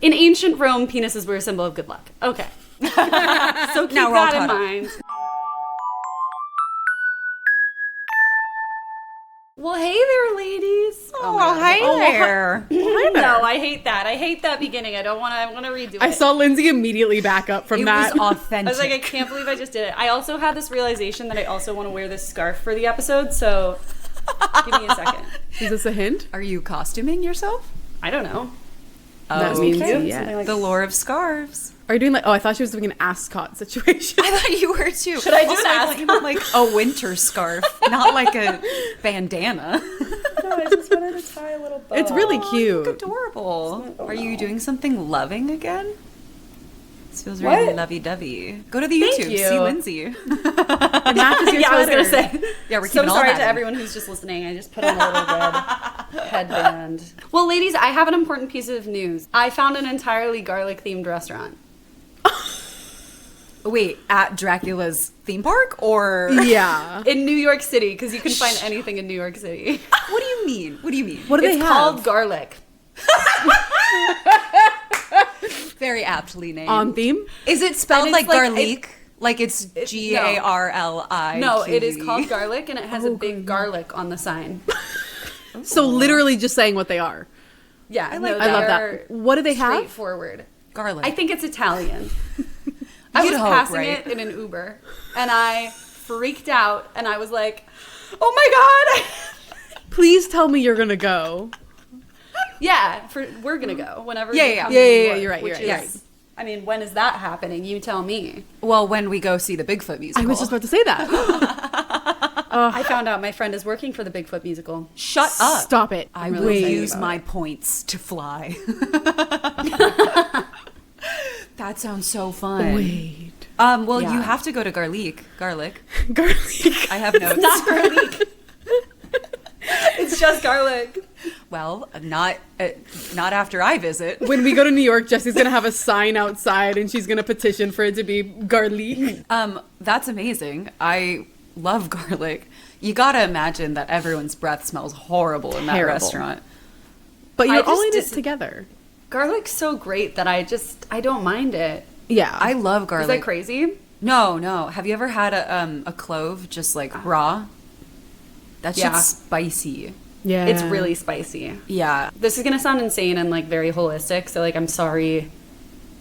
In ancient Rome, penises were a symbol of good luck. Okay. So keep that in mind. Well, hey there, ladies. Oh, hi there. No, I hate that. I hate that beginning. I want to redo it. I saw Lindsay immediately back up from that. It was authentic. I was like, I can't believe I just did it. I also had this realization that I also want to wear this scarf for the episode, so give me a second. Is this a hint? Are you costuming yourself? I don't know. That means yes. Something like The lore of scarves. Are you doing like, oh, I thought she was doing an ascot situation. I thought you were too. Should I do also, an I thought you meant like a winter scarf, not like a bandana. No, I just wanted to tie a little bow. It's really You cute. look adorable. Oh, Are you no. doing something loving again? This feels What? really lovey-dovey. Go to the Thank YouTube. you. See Lindsay. It matches your Yeah, I was sweater. gonna say. Yeah, we're So keeping all sorry that to in. everyone who's just listening. I just put on a little red headband. Well, ladies, I have an important piece of news. I found an entirely garlic-themed restaurant. Wait, at Dracula's theme park or? Yeah. In New York City, because you can find anything in New York City. What do you mean? What do you mean? What do they It's have? called Garlic. Very aptly named. On theme? Is it spelled And like it's like- garlic? Like it's Garli? No, it is called Garlic, and it has a big garlic on the sign. So literally just saying what they are. Yeah, I no, love they're that. What do they have? Straightforward. garlic. I think it's Italian. I You'd was hope, passing right? it in an Uber, and I freaked out, and I was like, "Oh my god!" Please tell me you're gonna go. Yeah, we're gonna go whenever. Yeah, you yeah, come yeah. to New Yeah, York, you're right, which you're right, is- I mean, when is that happening? You tell me. Well, when we go see the Bigfoot musical. I was just about to say that. I found out my friend is working for the Bigfoot musical. Shut up. Stop it. I I'm will really use excited my about points to fly. That sounds so fun. it. Wait. Well, Yeah. you have to go to Garlic. Garlic. Garlic. I have notes. Not garlic. It's just garlic. Well, not after I visit. When we go to New York, Jesse's gonna have a sign outside and she's gonna petition for it to be garlic. That's amazing. I love garlic. You gotta imagine that everyone's breath smells horrible in that Terrible. restaurant. But I you're all just in it dis- together. Garlic's so great that I don't mind it. Yeah. I love garlic. Is that crazy? No. Have you ever had a clove just like raw? That shit's Yeah. spicy. yeah. It's really spicy. Yeah. This is gonna sound insane and like very holistic, so like I'm sorry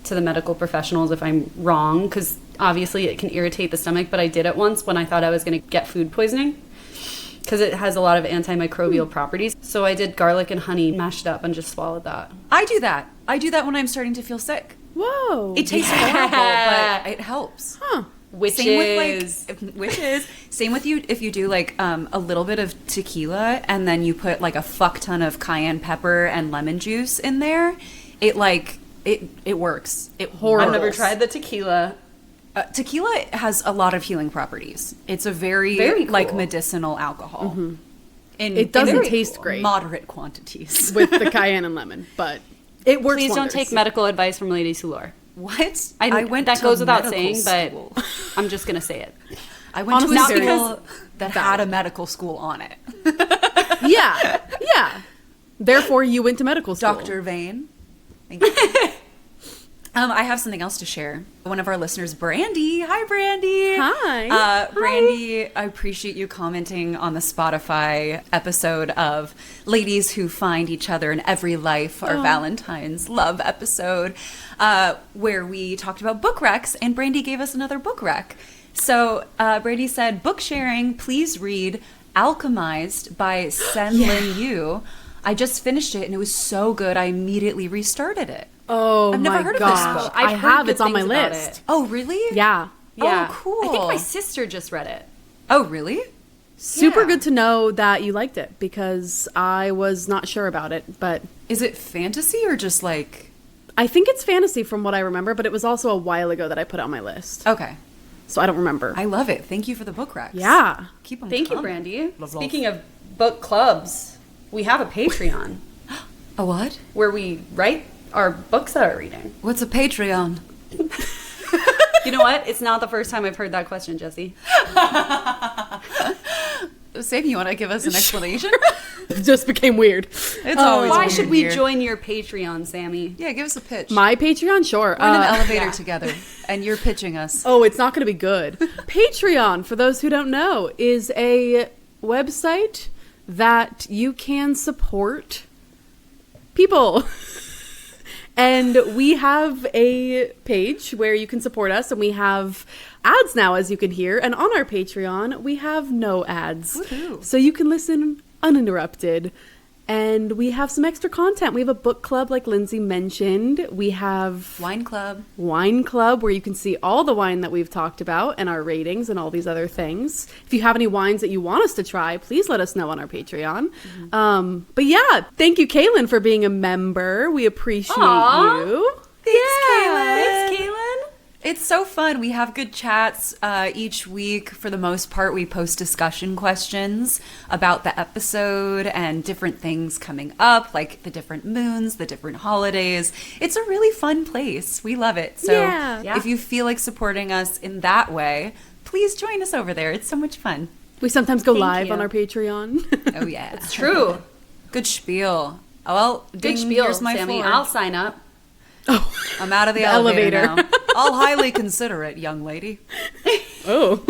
to the medical professionals if I'm wrong, because obviously it can irritate the stomach, but I did it once when I thought I was gonna get food poisoning because it has a lot of antimicrobial properties. So I did garlic and honey mashed up and just swallowed that. I do that. I do that when I'm starting to feel sick. Whoa. It tastes horrible, but it helps. Huh. Same with you if you do like a little bit of tequila and then you put like a fuck ton of cayenne pepper and lemon juice in there. It works. It I've never tried the tequila. Tequila has a lot of healing properties. It's a very Very cool. like medicinal alcohol. It doesn't very taste great moderate quantities. with the cayenne and lemon, but it works. Please don't wonders. take medical advice from ladies who lure. What? I went that to goes without medical saying, school. but I'm just gonna say it. I went Honestly, to a seriously. school that had a medical school on it. Yeah. Therefore, you went to medical school. Dr. Vane. Thank you. I have something else to share. One of our listeners, Brandy. Hi, Brandy. Hi. Brandy, I appreciate you commenting on the Spotify episode of Ladies Who Find Each Other in Every Life, our Valentine's love episode, where we talked about book recs, and Brandy gave us another book rec. So Brandy said, book sharing, please read Alchemized by Sen Lin Yu. I just finished it, and it was so good, I immediately restarted it. Oh, I've never my heard of this gosh. book. I I've heard have. good It's on my things about list. it. Oh, really? Yeah. Yeah. Oh, cool. I think my sister just read it. Oh, really? Super Yeah. good to know that you liked it because I was not sure about it, but Is it fantasy or just like... I think it's fantasy from what I remember, but it was also a while ago that I put it on my list. Okay. So I don't remember. I love it. Thank you for the book recs. Yeah. Keep them Thank you, coming. Brandy. Love. Speaking of book clubs, we have a Patreon A what? where we write our books that we're reading. What's a Patreon? You know what? It's not the first time I've heard that question, Jesse. Sam, you want to give us an explanation? just became weird. It's always Why weird should we here. join your Patreon, Sammy? Yeah, give us a pitch. My Patreon, sure. We're in an elevator together, and you're pitching us. Oh, it's not going to be good. Patreon, for those who don't know, is a website that you can support people. And we have a page where you can support us, and we have ads now, as you can hear. And on our Patreon, we have no ads. Woohoo. So you can listen uninterrupted. And we have some extra content. We have a book club, like Lindsay mentioned. We have Wine club. wine club, where you can see all the wine that we've talked about and our ratings and all these other things. If you have any wines that you want us to try, please let us know on our Patreon. But yeah, thank you, Kaylin, for being a member. We appreciate you. Thanks, Kaylin. Thanks, Kaylin. It's so fun. We have good chats each week. For the most part, we post discussion questions about the episode and different things coming up, like the different moons, the different holidays. It's a really fun place. We love it. So Yeah. if you feel like supporting us in that way, please join us over there. It's so much fun. We sometimes go Thank live you. on our Patreon. Oh, yeah. It's true. Good spiel. Oh, well, Good ding, spiel, here's my Sammy. floor. I'll sign up. Oh, I'm out of the, The elevator, elevator. now. I'll highly consider it, young lady. oh.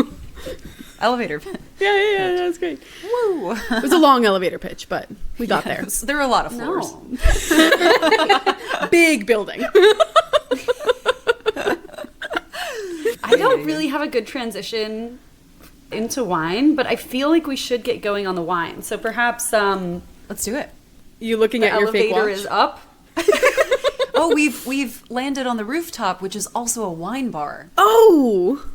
Elevator. Yeah, that's great. Woo. It was a long elevator pitch, but we got there. There are a lot of floors. No. Big building. I don't really have a good transition into wine, but I feel like we should get going on the wine. So perhaps Let's do it. You looking the at your fake elevator watch? is up. Oh, we've landed on the rooftop, which is also a wine bar Oh!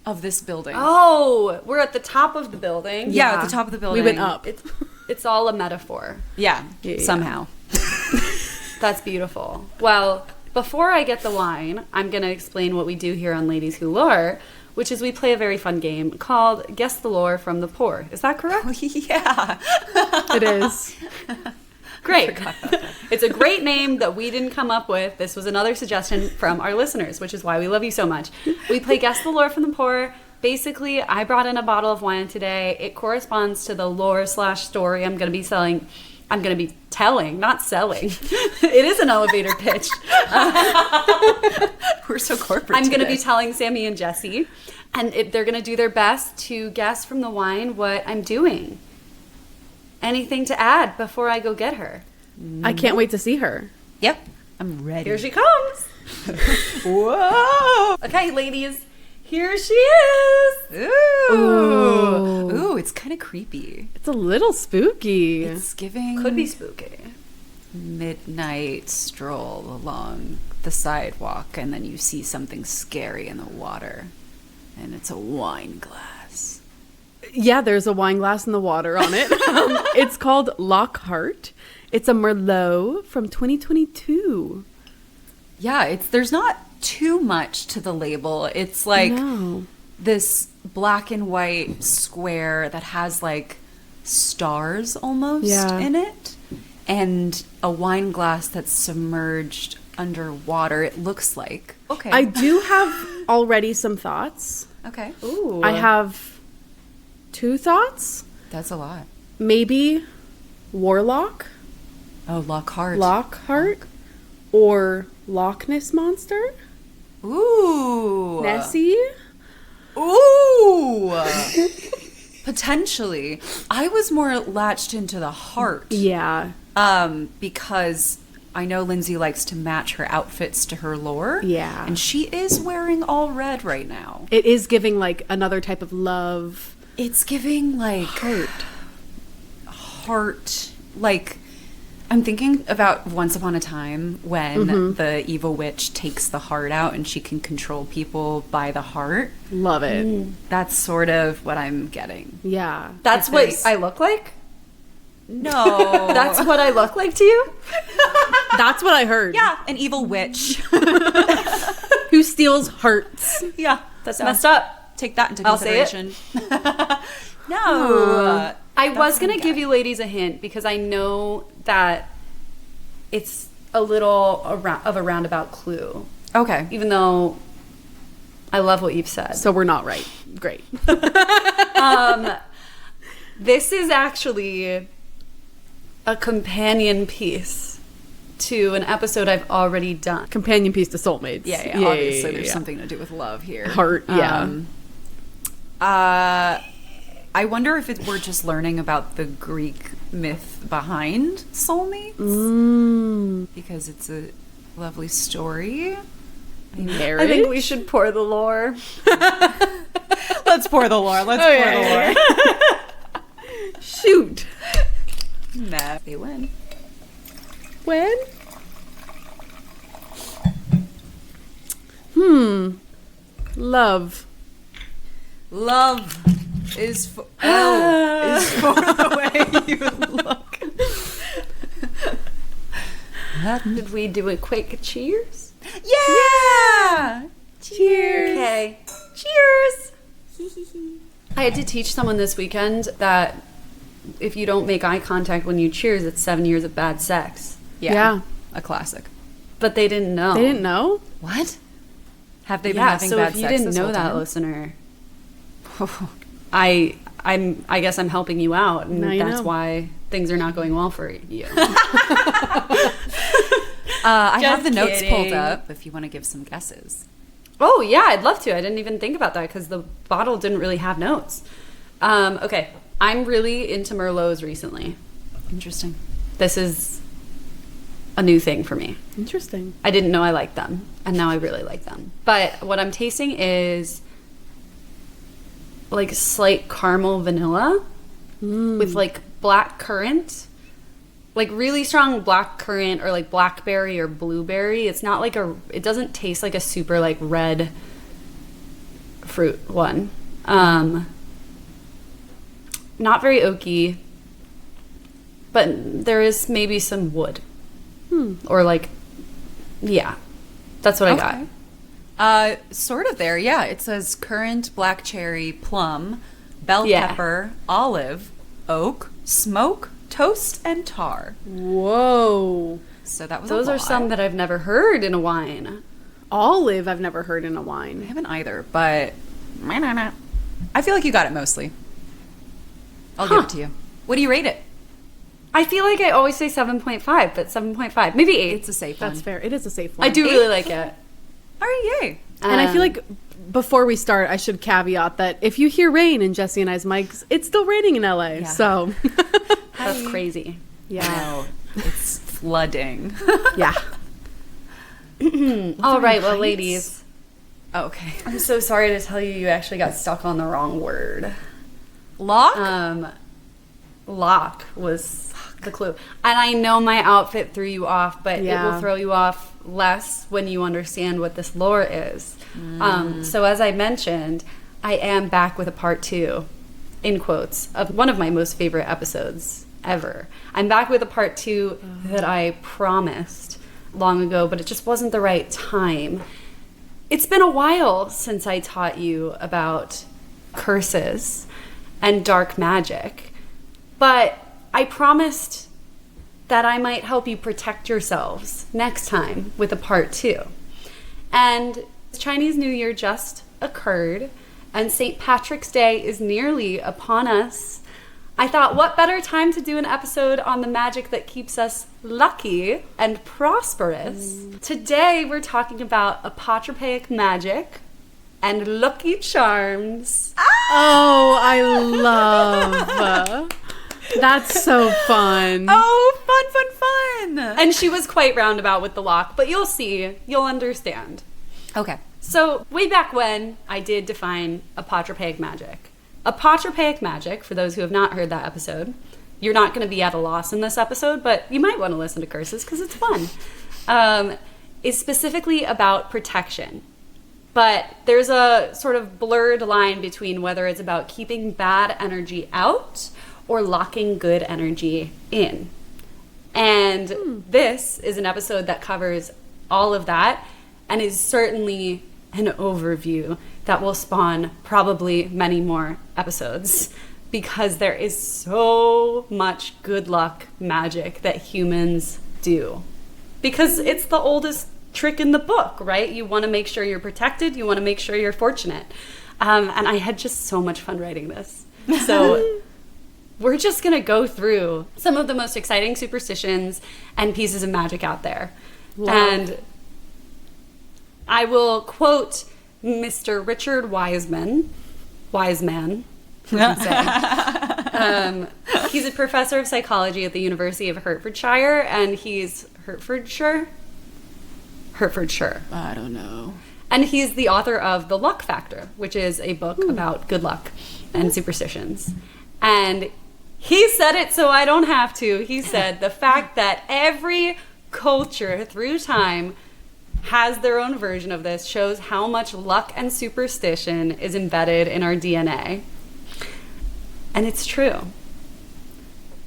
of this building. Oh, we're at the top of the building. Yeah, at the top of the building. We went up. It's all a metaphor. Yeah, Yeah. somehow. That's beautiful. Well, before I get the wine, I'm going to explain what we do here on Ladies Who Lore, which is we play a very fun game called Guess the Lore from the Poor. Is that correct? Yeah. It is. Great. It's a great name that we didn't come up with. This was another suggestion from our listeners, which is why we love you so much. We play Guess the Lore from the Poor. Basically, I brought in a bottle of wine today. It corresponds to the lore/story I'm going to be selling. I'm going to be telling, not selling. It is an elevator pitch. We're so corporate I'm going to today. be telling Sammy and Jesse, and they're going to do their best to guess from the wine what I'm doing. Anything to add before I go get her? I can't wait to see her. Yep. I'm ready. Here she comes. Whoa. Okay, ladies, here she is. Ooh. Ooh, it's kind of creepy. It's a little spooky. It's giving Could be spooky. midnight stroll along the sidewalk, and then you see something scary in the water, and it's a wine glass. Yeah, there's a wine glass in the water on it. It's called Lockheart. It's a merlot from 2022. Yeah, there's not too much to the label. It's like No. this black and white square that has like stars almost Yeah. in it, and a wine glass that's submerged underwater, it looks like. Okay. I do have already some thoughts. Okay. Ooh. I have 2 thoughts. That's a lot. Maybe Warlock, Oh, Lockhart. Lockhart, or Loch Ness Monster, Ooh. Nessie. Ooh. Potentially. I was more latched into the heart. Yeah, Because I know Lindsay likes to match her outfits to her lore. Yeah. And she is wearing all red right now. it is giving like another type of love. It's giving like heart. Like, I'm thinking about Once Upon a Time when the evil witch takes the heart out and she can control people by the heart. Love it. That's sort of what I'm getting. Yeah. That's with what this. I look like? No. That's what I look like to you? That's what I heard. yeah, an evil witch. Who steals hearts? yeah. That's messed up. Take that into I'll say it. consideration. No. I was what going I'm to give you ladies a hint because I know that it's a little of a roundabout clue, Okay. even though I love what you've said. So we're not right. Great. This is actually a companion piece to an episode I've already done. Companion piece to Soulmates. Yeah, obviously there's something to do with love here. Heart, yeah. I wonder if we're just learning about the Greek myth behind soulmates. Because it's a lovely story. Marriage? I think we should pour the lore. Let's pour the lore. Let's pour the lore. Shoot. Nah, they win. When? Love. Love is for the way you look. Did we do a quick cheers? Yeah! Cheers! Okay. Cheers! I had to teach someone this weekend that if you don't make eye contact when you cheers, it's 7 years of bad sex. Yeah. A classic. But they didn't know. They didn't know? What? Have they been Yeah, having so bad if you sex didn't this know whole that, time? listener, I guess I'm helping you out, and Now you that's know. why things are not going well for you. I have the Just notes pulled kidding. up if you want to give some guesses. Oh, yeah, I'd love to. I didn't even think about that because the bottle didn't really have notes. Okay, I'm really into merlots recently. Interesting. This is a new thing for me. Interesting. I didn't know I liked them, and now I really like them. But what I'm tasting is like slight caramel vanilla with like black currant. Like really strong black currant or like blackberry or blueberry. It's not like it doesn't taste like a super like red fruit one. Not very oaky, but there is maybe some wood. Or like, yeah, that's what I got. Sort of there, yeah. It says currant, black cherry, plum, bell Yeah. pepper, olive, oak, smoke, toast, and tar. Whoa. So that was Those a are lot. some that I've never heard in a wine. Olive, I've never heard in a I wine. haven't either, but I feel like you got it mostly. I'll give it to you. What do you rate it? I feel like I always say 7.5, but 7.5, maybe 8. It's a safe That's one. fair. It is a safe one. I do really like it. All right, yay. And I feel like before we start, I should caveat that if you hear rain in Jesse and I's mics, it's still raining in LA. Yeah. So, That's crazy. yeah. No, it's flooding. Yeah. All right, well, ladies, Okay. I'm so sorry to tell you you actually got stuck on the wrong word. Lock? Lock was the clue. And I know my outfit threw you off, but it Yeah. will throw you off less when you understand what this lore is. So as I mentioned, I am back with a part 2, in quotes, of one of my most favorite episodes ever. I'm back with a part 2 that I promised long ago, but it just wasn't the right time. It's been a while since I taught you about curses and dark magic, but I promised that I might help you protect yourselves next time with a part 2. And Chinese New Year just occurred, and St. Patrick's Day is nearly upon us. I thought, what better time to do an episode on the magic that keeps us lucky and prosperous? Today, we're talking about apotropaic magic and lucky charms. Oh, I love. That's so fun. Oh, fun. And she was quite roundabout with the lock, but you'll see. You'll understand. Okay. So, way back when, I did define apotropaic magic. Apotropaic magic, for those who have not heard that episode, you're not going to be at a loss in this episode, but you might want to listen to curses because it's fun, is specifically about protection. But there's a sort of blurred line between whether it's about keeping bad energy out or locking good energy in. And this is an episode that covers all of that and is certainly an overview that will spawn probably many more episodes because there is so much good luck magic that humans do. Because it's the oldest trick in the book, right? You want to make sure you're protected. You want to make sure you're fortunate. And I had just so much fun writing this. So we're just going to go through some of the most exciting superstitions and pieces of magic out there. Wow. And I will quote Mr. Richard Wiseman, I should say. He's a professor of psychology at the University of Hertfordshire, and he's Hertfordshire? I don't know. And he's the author of The Luck Factor, which is a book about good luck and superstitions. And he said it so I don't have to. He said the fact that every culture through time has their own version of this shows how much luck and superstition is embedded in our DNA. And it's true.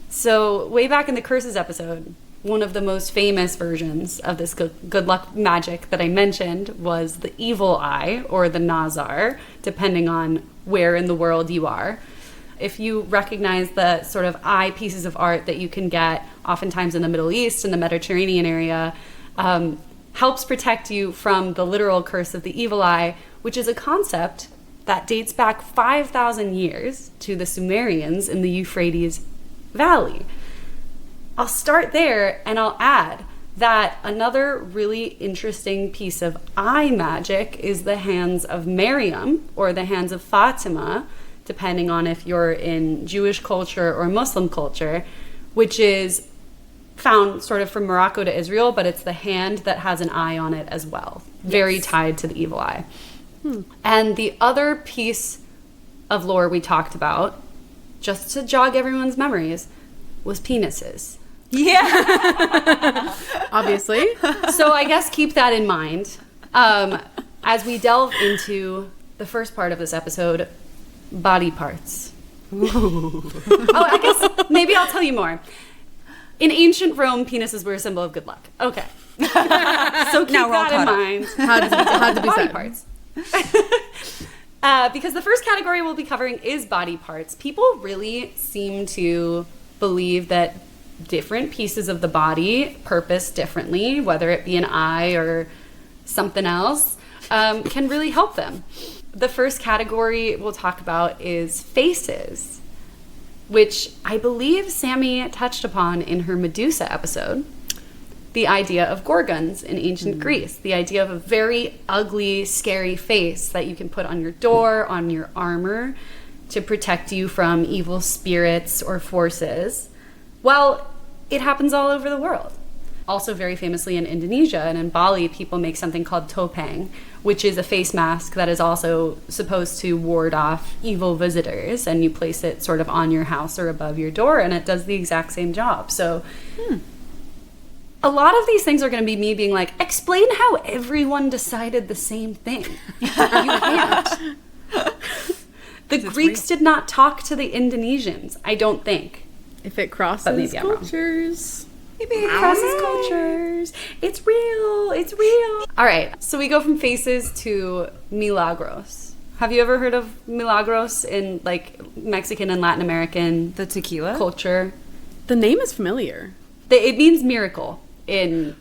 So way back in the Curses episode, one of the most famous versions of this good luck magic that I mentioned was the evil eye, or the Nazar, depending on where in the world you are. If you recognize the sort of eye pieces of art that you can get oftentimes in the Middle East and the Mediterranean area, helps protect you from the literal curse of the evil eye, which is a concept that dates back 5,000 years to the Sumerians in the Euphrates Valley. I'll start there, and I'll add that another really interesting piece of eye magic is the hands of Mariam, or the hands of Fatima, depending on if you're in Jewish culture or Muslim culture, which is found sort of from Morocco to Israel, but it's the hand that has an eye on it as well, very tied to the evil eye. And the other piece of lore we talked about, just to jog everyone's memories, was penises. Yeah. Obviously. So I guess keep that in mind as we delve into the first part of this episode, body parts. Oh, I guess maybe I'll tell you more. In ancient Rome, penises were a symbol of good luck. Okay. So keep Now we're all that in caught up. mind. How to be Body said. parts. Because the first category we'll be covering is body parts. People really seem to believe that different pieces of the body purpose differently, whether it be an eye or something else, can really help them. The first category we'll talk about is faces, which I believe Sammy touched upon in her Medusa episode. The idea of gorgons in ancient Greece, the idea of a very ugly, scary face that you can put on your door, on your armor, to protect you from evil spirits or forces. Well, it happens all over the world. Also very famously in Indonesia and in Bali, people make something called topeng, which is a face mask that is also supposed to ward off evil visitors, and you place it sort of on your house or above your door, and it does the exact same job. So a lot of these things are going to be me being like, explain how everyone decided the same thing. You can't. The Greeks did not talk to the Indonesians, I don't think. If it crosses maybe I'm wrong. cultures. Maybe it crosses cultures. It's real. It's real. All right. So we go from faces to Milagros. Have you ever heard of Milagros in like Mexican and Latin American The tequila? culture? The name is familiar. It means miracle in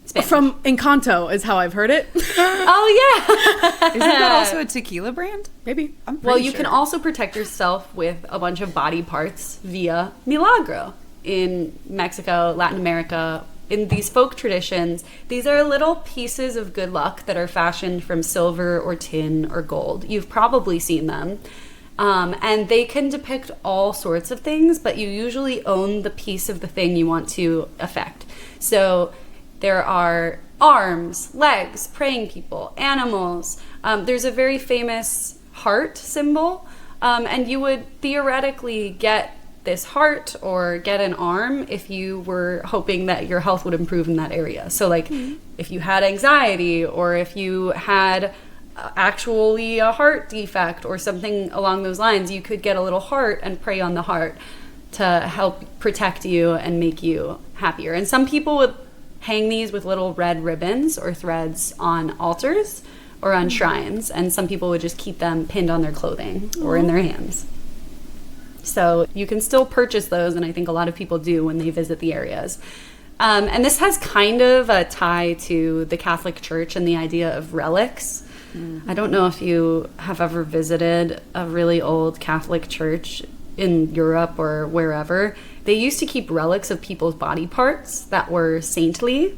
Spanish. From Encanto is how I've heard it. Oh, yeah. Isn't that also a tequila brand? Maybe. I'm Well, pretty you sure. can also protect yourself with a bunch of body parts via milagro. In Mexico, Latin America, in these folk traditions, these are little pieces of good luck that are fashioned from silver or tin or gold. You've probably seen them. And they can depict all sorts of things, but you usually own the piece of the thing you want to affect. So there are arms, legs, praying people, animals. There's a very famous heart symbol, and you would theoretically get this heart or get an arm if you were hoping that your health would improve in that area. So like if you had anxiety, or if you had actually a heart defect or something along those lines, you could get a little heart and pray on the heart to help protect you and make you happier. And some people would hang these with little red ribbons or threads on altars or on shrines, and some people would just keep them pinned on their clothing or in their hands. So you can still purchase those, and I think a lot of people do when they visit the areas. And this has kind of a tie to the Catholic Church and the idea of relics. I don't know if you have ever visited a really old Catholic church in Europe or wherever, they used to keep relics of people's body parts that were saintly,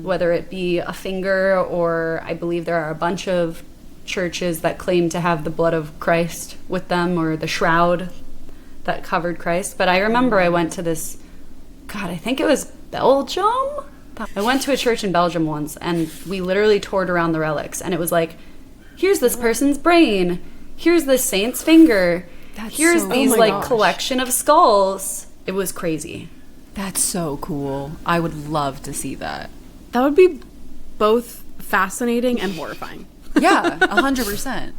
whether it be a finger, or I believe there are a bunch of churches that claim to have the blood of Christ with them, or the shroud that covered Christ. But I remember I went to this, God, I think it was Belgium? I went to a church in Belgium once, and we literally toured around the relics, and it was like, here's this person's brain, here's this saint's finger, here's so- these Oh my like gosh. collection of skulls. It was crazy. That's so cool. I would love to see that. That would be both fascinating and horrifying. Yeah, 100%.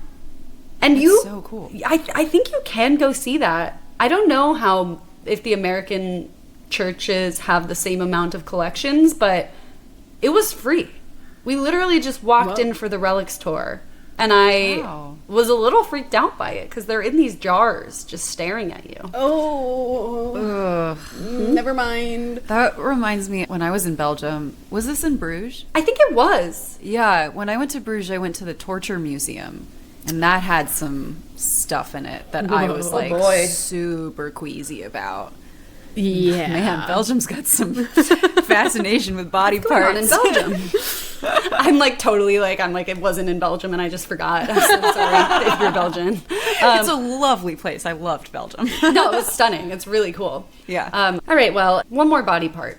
And you, so cool. I think you can go see that. I don't know how, if the American churches have the same amount of collections, but it was free. We literally just walked Whoa. in for the relics tour, and I Wow. was a little freaked out by it because they're in these jars just staring at you. Oh, never mind. That reminds me, when I was in Belgium, was this in Bruges? I think it was. Yeah, when I went to Bruges, I went to the Torture Museum, and that had some stuff in it that I was Oh, like boy. super queasy about. Yeah. Man, Belgium's got some fascination with body Going on in parts. Belgium. I'm like totally like, I'm like, it wasn't in Belgium and I just forgot. I'm so sorry if you're Belgian. It's a lovely place. I loved Belgium. No, it was stunning. It's really cool. Yeah. All right, well, one more body part.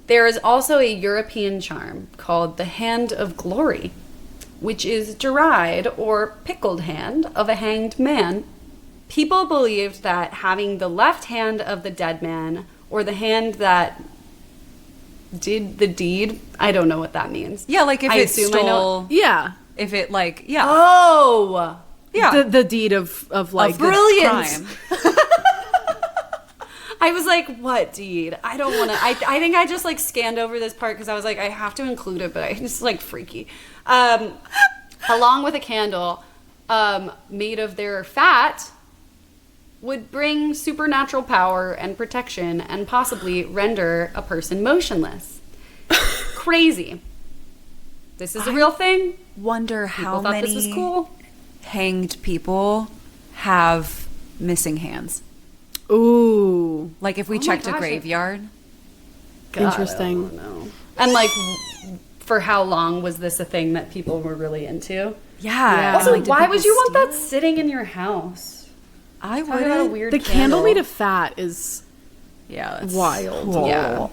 There is also a European charm called the Hand of Glory, which is dried or pickled hand of a hanged man. People believed that having the left hand of the dead man, or the hand that did the deed, I don't know what that means. Yeah, like if I it assume I know- stole, Yeah. if it like, yeah, Oh! yeah, The deed of like Of the brilliant. crime. I was like, what deed? I don't want to. I think I just like scanned over this part because I was like, I have to include it, but it's like freaky. Along with a candle made of their fat would bring supernatural power and protection and possibly render a person motionless. Crazy. This is a real thing. Wonder People how thought many this was cool. hanged people have missing hands. Ooh. Like if we Oh my checked a gosh, graveyard. God, Interesting. I don't know. And like, for how long was this a thing that people were really into? Yeah. Also, Like, did why would people you want that steal it? sitting in your house? I Talk about a would. weird The candle made of fat is Yeah, that's wild. cool. Yeah.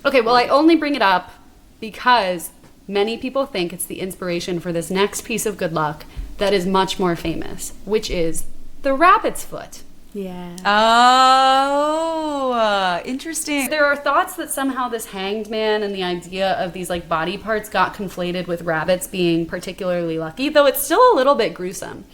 Okay, well, I only bring it up because many people think it's the inspiration for this next piece of good luck that is much more famous, which is the rabbit's foot. Yeah. Oh, interesting. There are thoughts that somehow this hanged man and the idea of these like body parts got conflated with rabbits being particularly lucky, though it's still a little bit gruesome.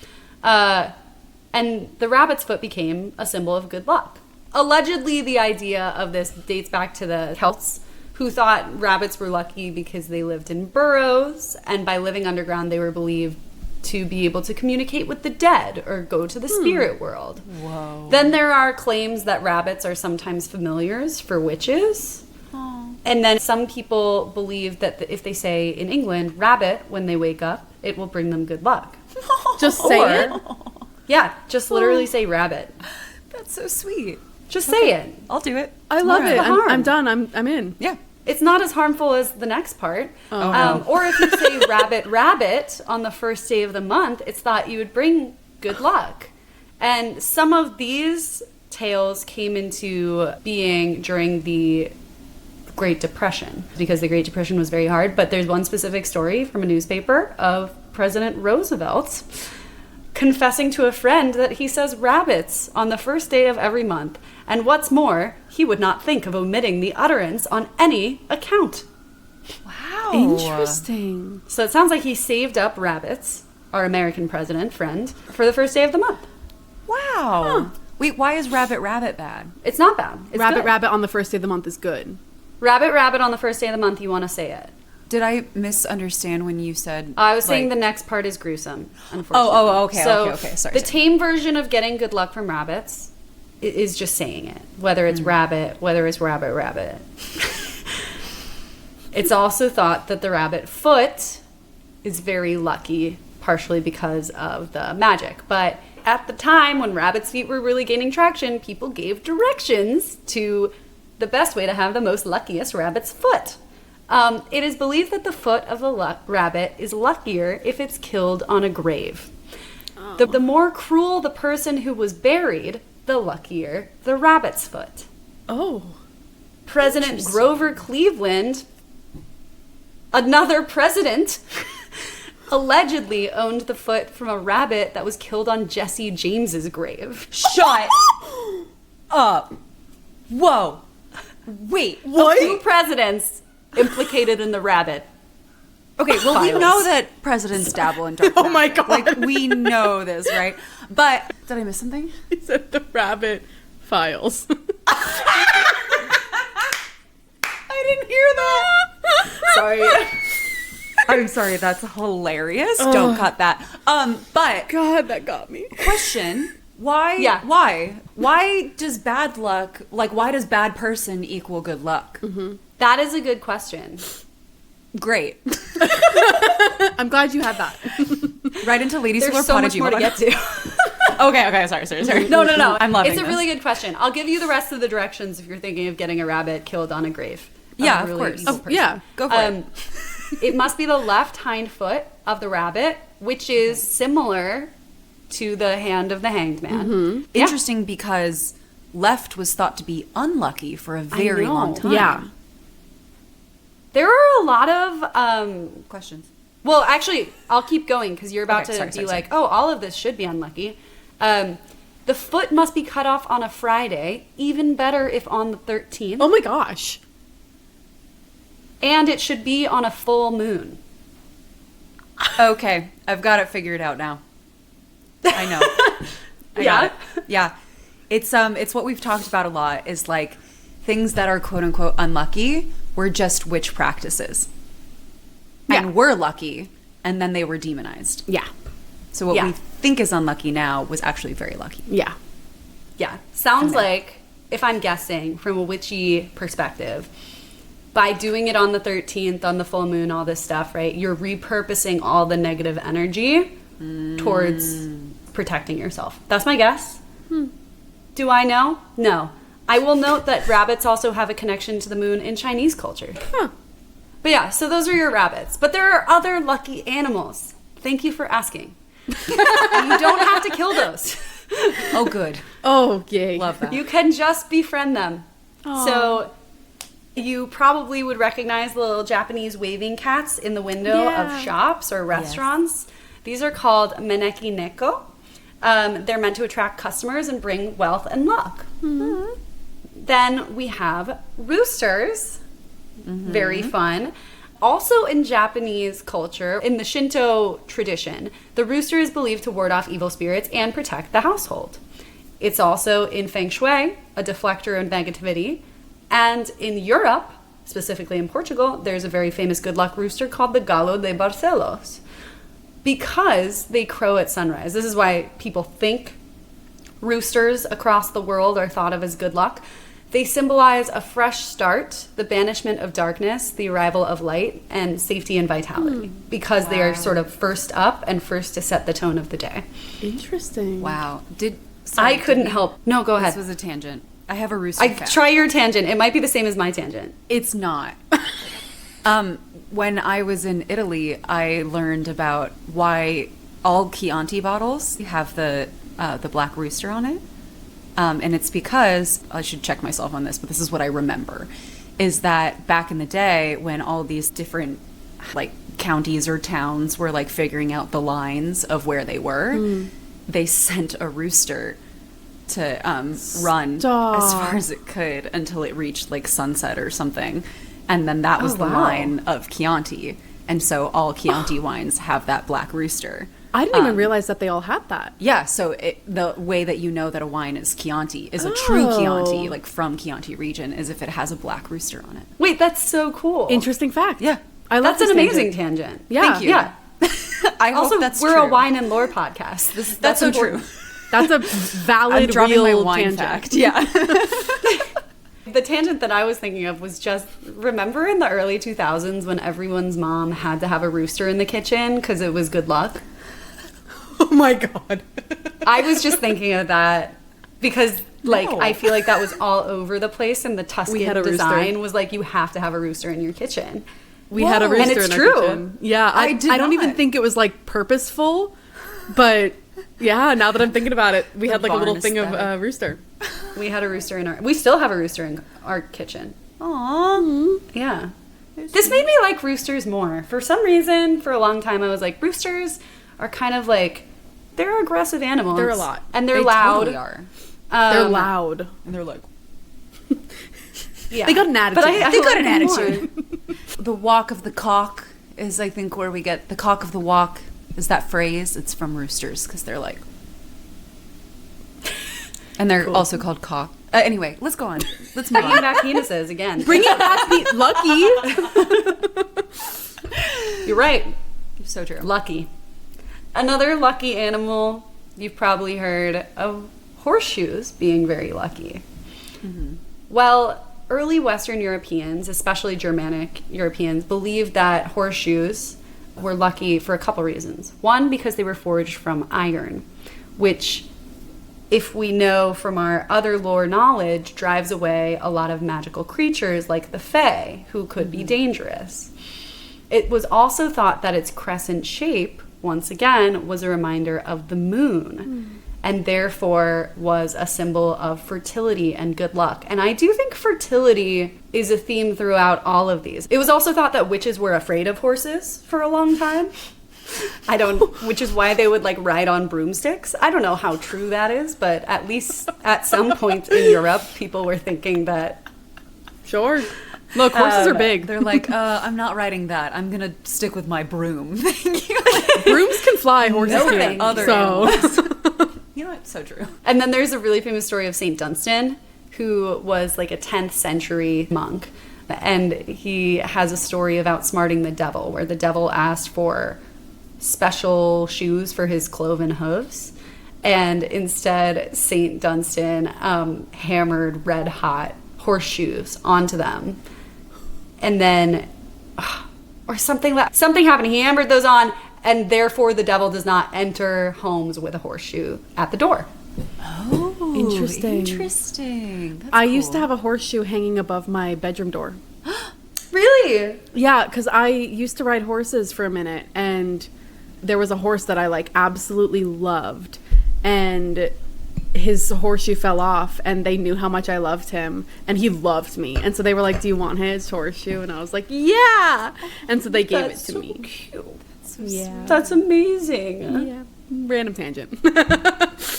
And the rabbit's foot became a symbol of good luck. Allegedly, the idea of this dates back to the Celts, who thought rabbits were lucky because they lived in burrows, and by living underground, they were believed to be able to communicate with the dead or go to the spirit world. Whoa. Then there are claims that rabbits are sometimes familiars for witches. And then some people believe that if they say in England, rabbit, when they wake up, it will bring them good luck. Just say Or- it. Yeah, just literally say rabbit. That's so sweet. Just say it. I'll do it. I love it. the harm? I'm done. I'm in. Yeah. It's not as harmful as the next part. Oh. Or if you say rabbit, rabbit on the first day of the month, it's thought you would bring good luck. And some of these tales came into being during the Great Depression, because the Great Depression was very hard. But there's one specific story from a newspaper of President Roosevelt confessing to a friend that he says rabbits on the first day of every month. And what's more, he would not think of omitting the utterance on any account. Wow. Interesting. So it sounds like he saved up rabbits, our American president friend, for the first day of the month. Wow. Wait, why is rabbit rabbit bad? It's not bad. It's Rabbit good. rabbit on the first day of the month is good. Rabbit rabbit on the first day of the month, you want to say it. Did I misunderstand when you said I was saying like- the next part is gruesome, unfortunately. Okay, So okay. Sorry. the tame version of getting good luck from rabbits is just saying it. Whether it's rabbit, whether it's rabbit rabbit. It's also thought that the rabbit foot is very lucky partially because of the magic. But at the time when rabbit's feet were really gaining traction, people gave directions to the best way to have the most luckiest rabbit's foot. It is believed that the foot of the rabbit is luckier if it's killed on a grave. Oh. The more cruel the person who was buried, the luckier the rabbit's foot. Oh. President Grover Cleveland, another president, allegedly owned the foot from a rabbit that was killed on Jesse James's grave. Shut up. Whoa. Wait. What? 2 presidents implicated in the rabbit. Okay, well, we know that presidents dabble in dark Oh my magic. God. Like, we know this, right? But did I miss something? He said the rabbit files. I didn't hear that. Sorry. I'm sorry, that's hilarious. Don't cut that. But God, that got me. question, why? Yeah. Why does bad luck, like, why does bad person equal good luck? Mm-hmm. That is a good question. Great. I'm glad you had that. Right into ladies who are There's so much prodigy more to mode. get to. Okay, sorry. No. I'm loving It's a this. really good question. I'll give you the rest of the directions if you're thinking of getting a rabbit killed on a grave. Yeah, a of really course. evil Oh, person. yeah. Go for it. It must be the left hind foot of the rabbit, which is similar to the hand of the hanged man. Mm-hmm. Yeah. Interesting because left was thought to be unlucky for a very know. long time. Yeah. There are a lot of Questions? well, actually, I'll keep going because you're about Okay, to sorry. be like, oh, all of this should be unlucky. The foot must be cut off on a Friday, even better if on the 13th. Oh my gosh. And it should be on a full moon. Okay, I've got it figured out now. I know. I got it. Yeah. It's what we've talked about a lot is like things that are quote unquote unlucky were just witch practices. Yeah. And were lucky and then they were demonized. Yeah. So what Yeah. we think is unlucky now was actually very lucky. Yeah. Yeah. Sounds like, if I'm guessing from a witchy perspective, by doing it on the 13th, on the full moon, all this stuff, right? You're repurposing all the negative energy towards protecting yourself. That's my guess. Do I know? No. I will note that rabbits also have a connection to the moon in Chinese culture. Huh. But yeah, so those are your rabbits. But there are other lucky animals. Thank you for asking. You don't have to kill those. Oh, good. Oh, yay. Love that. You can just befriend them. Aw. So you probably would recognize the little Japanese waving cats in the window Yeah. of shops or restaurants. These are called meneki neko. They're meant to attract customers and bring wealth and luck. Then we have roosters. Very fun. Also in Japanese culture, in the Shinto tradition, the rooster is believed to ward off evil spirits and protect the household. It's also in Feng Shui, a deflector of negativity. And in Europe, specifically in Portugal, there's a very famous good luck rooster called the Galo de Barcelos, because they crow at sunrise. This is why people think roosters across the world are thought of as good luck. They symbolize a fresh start, the banishment of darkness, the arrival of light, and safety and vitality, because they are sort of first up and first to set the tone of the day. Interesting. Wow. I couldn't help. No, go ahead. This was a tangent. I have a rooster fact. Try your tangent. It might be the same as my tangent. It's not. When I was in Italy, I learned about why all Chianti bottles have the black rooster on it. And it's because, I should check myself on this, but this is what I remember, is that back in the day when all these different like counties or towns were like figuring out the lines of where they were, they sent a rooster to run as far as it could until it reached like sunset or something. And then that was the line of Chianti. And so all Chianti wines have that black rooster. I didn't even realize that they all had that. Yeah, so the way that you know that a wine is Chianti is a true Chianti, like from Chianti region, is if it has a black rooster on it. Wait, that's so cool. Interesting fact. Yeah. I love That's an this amazing tangent. tangent. Yeah. Thank you. Yeah. I hope Also, that's we're true. a wine and lore podcast. That's so important. true. That's a valid, I'm dropping real my wine tangent. fact. Yeah. The tangent that I was thinking of was just, remember in the early 2000s when everyone's mom had to have a rooster in the kitchen because it was good luck? Oh my god. I was just thinking of that because, like, No. I feel like that was all over the place, and the Tuscan We had a rooster. design was like, you have to have a rooster in your kitchen. We had a Whoa. rooster And it's in our true. kitchen. Yeah, I did don't even not. think it was like purposeful, but yeah, now that I'm thinking about it, we The had like a little barn thing of aesthetic. rooster. We had a rooster we still have a rooster in our kitchen. Aww. Yeah. This made me like roosters more. For some reason, for a long time, I was like, roosters are kind of like, they're aggressive animals. They're a lot. And they're They loud. totally are. They're loud. And they're like, Yeah. They got an attitude. But I they got like an them more. attitude. The walk of the cock is, I think, where we get the cock of the walk is that phrase. It's from roosters because they're like, and they're also called cock. Anyway, let's go on. Let's move Bringing on. back penises again. Bringing back the lucky. You're right. So true. Lucky. Another lucky animal, you've probably heard of horseshoes being very lucky. Well, early Western Europeans, especially Germanic Europeans, believed that horseshoes were lucky for a couple reasons. One, because they were forged from iron, which, if we know from our other lore knowledge, drives away a lot of magical creatures like the Fae, who could be dangerous. It was also thought that its crescent shape, once again, was a reminder of the moon, and therefore was a symbol of fertility and good luck. And I do think fertility is a theme throughout all of these. It was also thought that witches were afraid of horses for a long time. Which is why they would like ride on broomsticks. I don't know how true that is, but at least at some point in Europe, people were thinking that. Sure. Look, horses are big. They're like, I'm not riding that. I'm gonna stick with my broom. Thank you. Brooms can fly, horses No can't. thanks. Other So You know what? So true. And then there's a really famous story of Saint Dunstan, who was like a 10th century monk, and he has a story of outsmarting the devil, where the devil asked for special shoes for his cloven hooves, and instead Saint Dunstan hammered red hot horseshoes onto them, and then or something happened. He hammered those on, and therefore the devil does not enter homes with a horseshoe at the door. Oh, Interesting. Interesting. That's I used to cool. have a horseshoe hanging above my bedroom door. Really? Yeah, because I used to ride horses for a minute, and there was a horse that I like absolutely loved, and his horseshoe fell off, and they knew how much I loved him, and he loved me, and so they were like, "Do you want his horseshoe?" And I was like, "Yeah," and so they gave it to me. Cute. Yeah, That's amazing. yeah. Random tangent.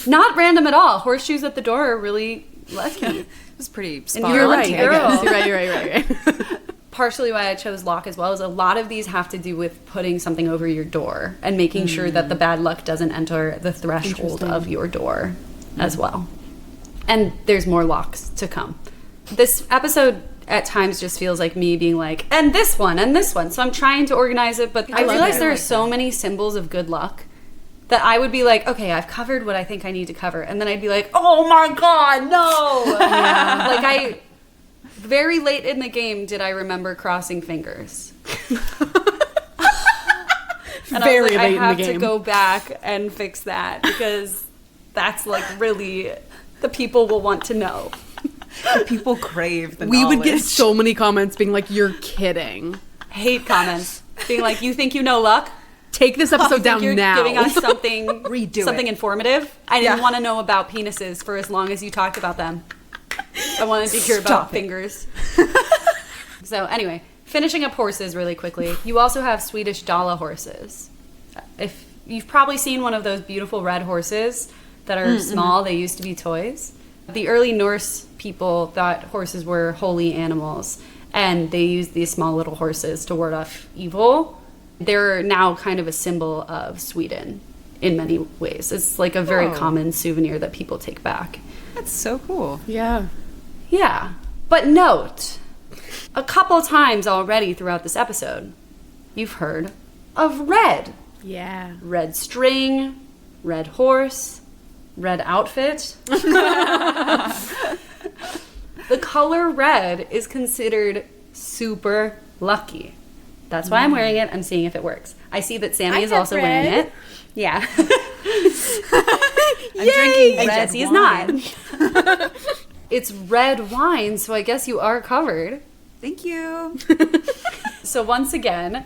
Not random at all. Horseshoes at the door are really lucky. It was pretty And spot you're on. right, I girl. guess. You're right. Partially why I chose lock as well is a lot of these have to do with putting something over your door and making sure that the bad luck doesn't enter the threshold Interesting. of your door as well. And there's more locks to come. This episode at times just feels like me being like, and this one, and this one. So I'm trying to organize it, but I love realize it. there I are like so many symbols of good luck that I would be like, okay, I've covered what I think I need to cover. And then I'd be like, oh my God, no. Like very late in the game did I remember crossing fingers. And I was like, I have to go back and fix that because that's like really, the people will want to know. People crave the We would get knowledge. so many comments being like, "You're kidding." Hate comments. Being like, you think you know luck? Take this You episode think down you're now. giving us something, Redo something it. informative? I didn't Yeah. want to know about penises for as long as you talked about them. I wanted to hear about Stop it. fingers. So anyway, finishing up horses really quickly. You also have Swedish Dala horses. If you've probably seen one of those beautiful red horses that are small, they used to be toys. The early Norse people thought horses were holy animals, and they used these small little horses to ward off evil. They're now kind of a symbol of Sweden in many ways. It's like a very Oh. common souvenir that people take back. That's so cool. Yeah. Yeah. But note, a couple times already throughout this episode, you've heard of red. Yeah. Red string, red horse, red outfit. The color red is considered super lucky. That's why I'm wearing it. I'm seeing if it works. I see that Sammy I is have also red. wearing it. Yeah. I'm drinking And red Jesse's wine. not. It's red wine, so I guess you are covered. Thank you. So once again,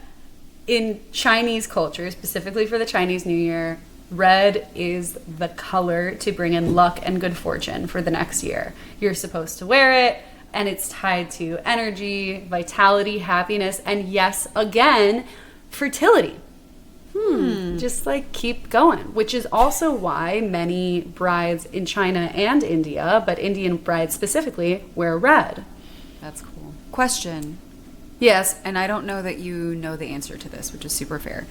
in Chinese culture, specifically for the Chinese New Year, red is the color to bring in luck and good fortune for the next year. You're supposed to wear it, and it's tied to energy, vitality, happiness, and yes, again, fertility. Just like keep going, which is also why many brides in China and India, but Indian brides specifically, wear red. That's cool. Question. Yes. And I don't know that you know the answer to this, which is super fair.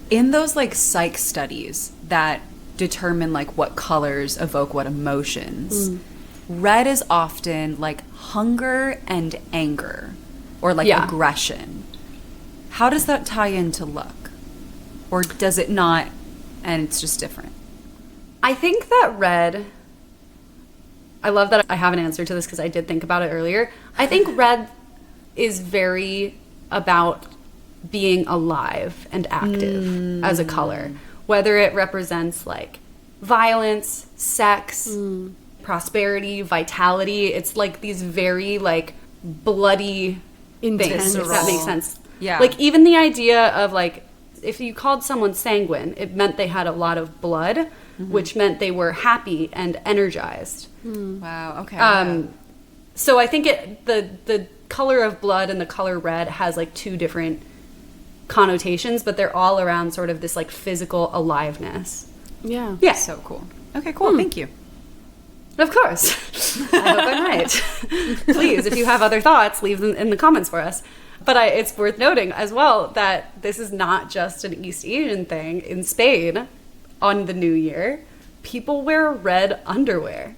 In those like psych studies that determine like what colors evoke what emotions, red is often like hunger and anger or like aggression. How does that tie into luck? Or does it not and it's just different? I think that red, I love that I have an answer to this because I did think about it earlier. I think red is very about being alive and active as a color, whether it represents like violence, sex, prosperity, vitality. It's like these very like bloody things, if that makes sense. Yeah. Like even the idea of like, if you called someone sanguine, it meant they had a lot of blood, which meant they were happy and energized. Wow, okay. So I think the color of blood and the color red has like two different connotations, but they're all around sort of this like physical aliveness. Yeah. Yeah. So cool. Okay, cool. Thank you. Of course. I hope I'm right. Please, if you have other thoughts, leave them in the comments for us. But it's worth noting as well that this is not just an East Asian thing. In Spain, on the New Year, people wear red underwear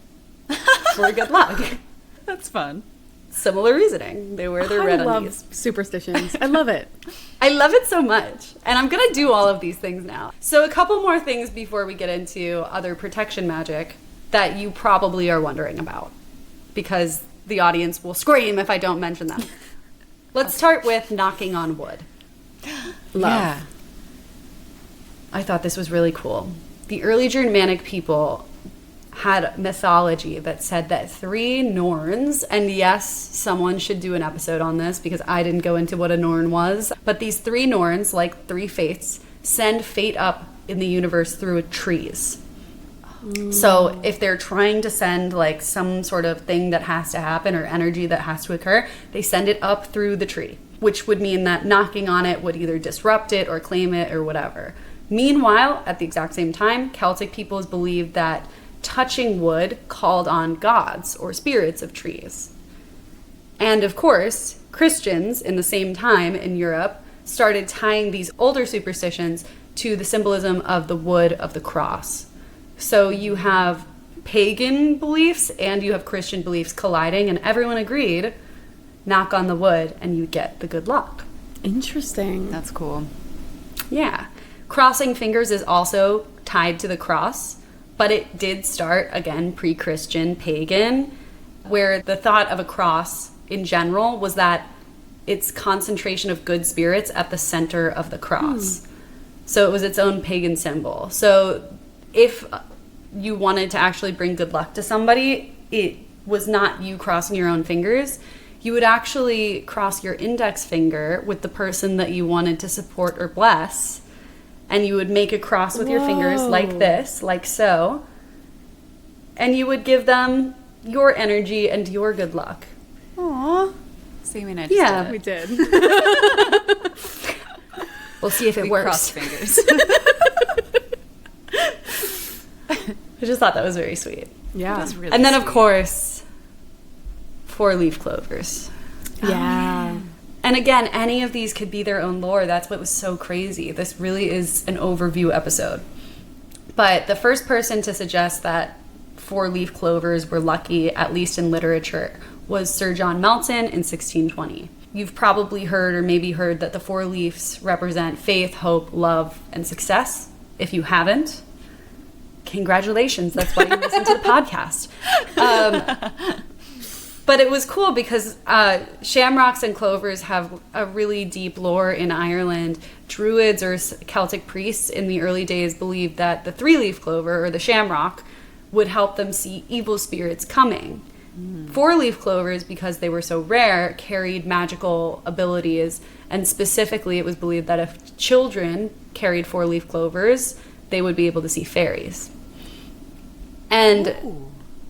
for good luck. That's fun. Similar reasoning. They wear their red I love undies. superstitions. I love it. I love it so much. And I'm going to do all of these things now. So a couple more things before we get into other protection magic that you probably are wondering about, because the audience will scream if I don't mention them. Let's start with knocking on wood. Love. Yeah. I thought this was really cool. The early Germanic people had mythology that said that 3 Norns, and yes, someone should do an episode on this because I didn't go into what a Norn was, but these 3 Norns, like 3 fates, send fate up in the universe through trees. So if they're trying to send like some sort of thing that has to happen or energy that has to occur, they send it up through the tree, which would mean that knocking on it would either disrupt it or claim it or whatever. Meanwhile, at the exact same time, Celtic peoples believed that touching wood called on gods or spirits of trees. And of course, Christians in the same time in Europe started tying these older superstitions to the symbolism of the wood of the cross. So you have pagan beliefs and you have Christian beliefs colliding, and everyone agreed, knock on the wood and you get the good luck. Interesting. That's cool. Yeah. Crossing fingers is also tied to the cross, but it did start, again, pre-Christian, pagan, where the thought of a cross in general was that it's concentration of good spirits at the center of the cross. So it was its own pagan symbol. So if you wanted to actually bring good luck to somebody, it was not you crossing your own fingers. You would actually cross your index finger with the person that you wanted to support or bless, and you would make a cross with your fingers like this, like so, and you would give them your energy and your good luck. Aww. Sammy and I just Yeah. did We it. did. We'll see if it We works. crossed fingers. I just thought that was very sweet. Yeah. That's really And then, of sweet. course, 4-leaf clovers. Yeah. And again, any of these could be their own lore. That's what was so crazy. This really is an overview episode. But the first person to suggest that 4-leaf clovers were lucky, at least in literature, was Sir John Melton in 1620. You've probably heard or maybe heard that the 4 leaves represent faith, hope, love, and success. If you haven't, congratulations. That's why you listen to the podcast. But it was cool because shamrocks and clovers have a really deep lore in Ireland. Druids or Celtic priests in the early days believed that the three-leaf clover or the shamrock would help them see evil spirits coming. Four-leaf clovers, because they were so rare, carried magical abilities, and specifically it was believed that if children carried four-leaf clovers, they would be able to see fairies. And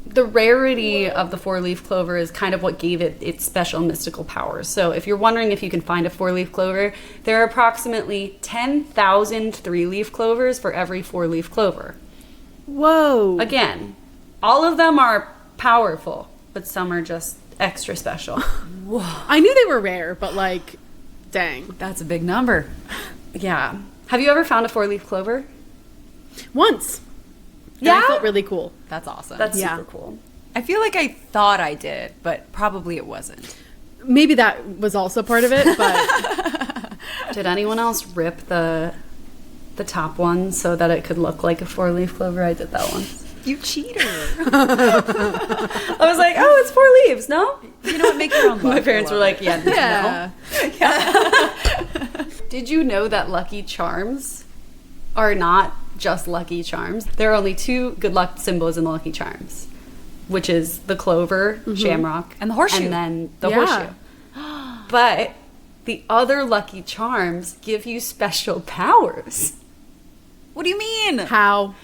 the rarity of the four-leaf clover is kind of what gave it its special mystical powers. So if you're wondering if you can find a four-leaf clover, there are approximately 10,000 three-leaf clovers for every four-leaf clover. Whoa. Again, all of them are powerful, but some are just extra special. I knew they were rare, but like, dang. That's a big number. Yeah. Have you ever found a four-leaf clover? Once. And Yeah? I felt really cool. That's awesome. That's Yeah. super cool. I feel like I thought I did, but probably it wasn't. Maybe that was also part of it, but Did anyone else rip the top one so that it could look like a four-leaf clover? I did that once. You cheater. I was like, oh, it's four leaves, no? You know what? Make your own luck. My parents were like, yeah, yeah. Did you know that Lucky Charms are not just Lucky Charms? There are only two good luck symbols in the Lucky Charms, which is the clover, shamrock, And the horseshoe. and then the Yeah. horseshoe. But the other Lucky Charms give you special powers. What do you mean? How?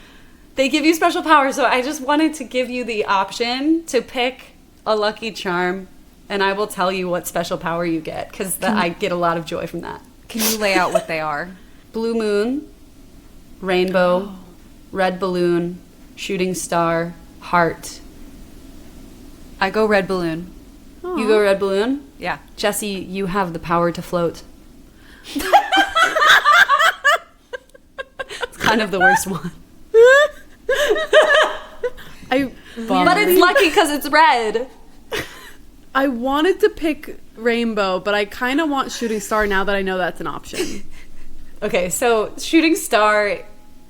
They give you special powers, so I just wanted to give you the option to pick a Lucky Charm, and I will tell you what special power you get, because I get a lot of joy from that. Can you lay out what they are? Blue moon, rainbow, red balloon, shooting star, heart. I go red balloon. You go red balloon? Yeah. Jesse, you have the power to float. It's kind of the worst one. But it's lucky because it's red. I wanted to pick rainbow, but I kind of want shooting star now that I know that's an option. Okay, so shooting star